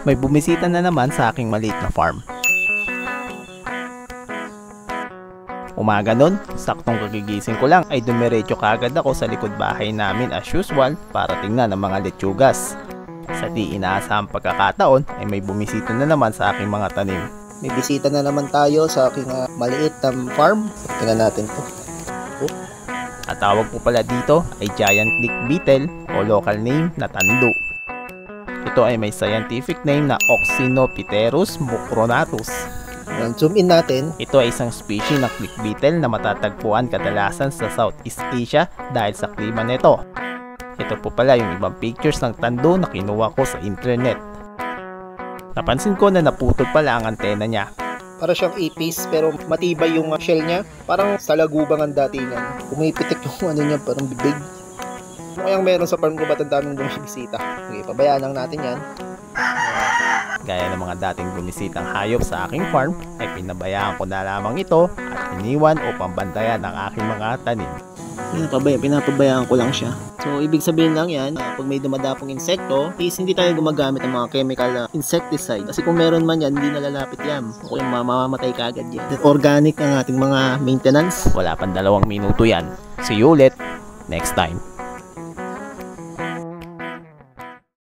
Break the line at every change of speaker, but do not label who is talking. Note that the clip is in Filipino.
May bumisita na naman sa aking maliit na farm. Umaga nun, saktong kagigising ko lang ay dumiretso kaagad ako sa likod bahay namin as usual para tingnan ang mga lechugas. Sa di inaasahang pagkakataon ay may bumisita na naman sa aking mga tanim.
May bisita na naman tayo sa aking maliit na farm. Tingnan natin po.
At tawag po pala dito ay giant click beetle o local name na tando. Ito ay may scientific name na Oxynopterus mucronatus.
Zoom in natin.
Ito ay isang species ng click beetle na matatagpuan kadalasan sa Southeast Asia dahil sa klima nito. Ito po pala yung ibang pictures ng tando na kinuha ko sa internet. Napansin ko na naputol pala ang antena niya.
Para siyang ipis pero matibay yung shell niya. Parang salagubang ang datingan. Pumipitik yung ano niya, parang bibig. Ano kayang meron sa farm ko ba't ang daming bumisita? Okay, pabayaan lang natin yan.
Gaya ng mga dating bumisitang hayop sa aking farm, ay pinabayaan ko na lamang ito at iniwan upang bantayan ang aking mga tanim.
Pinapabayaan ko lang siya. So, ibig sabihin lang yan, pag may dumadapong insekto, is hindi tayo gumagamit ng mga chemical insecticide. Kasi kung meron man yan, hindi nalalapit yan. O kung mamamatay ka agad yan. Organic ang ating mga maintenance.
Wala pang 2 minuto yan. See you ulit next time.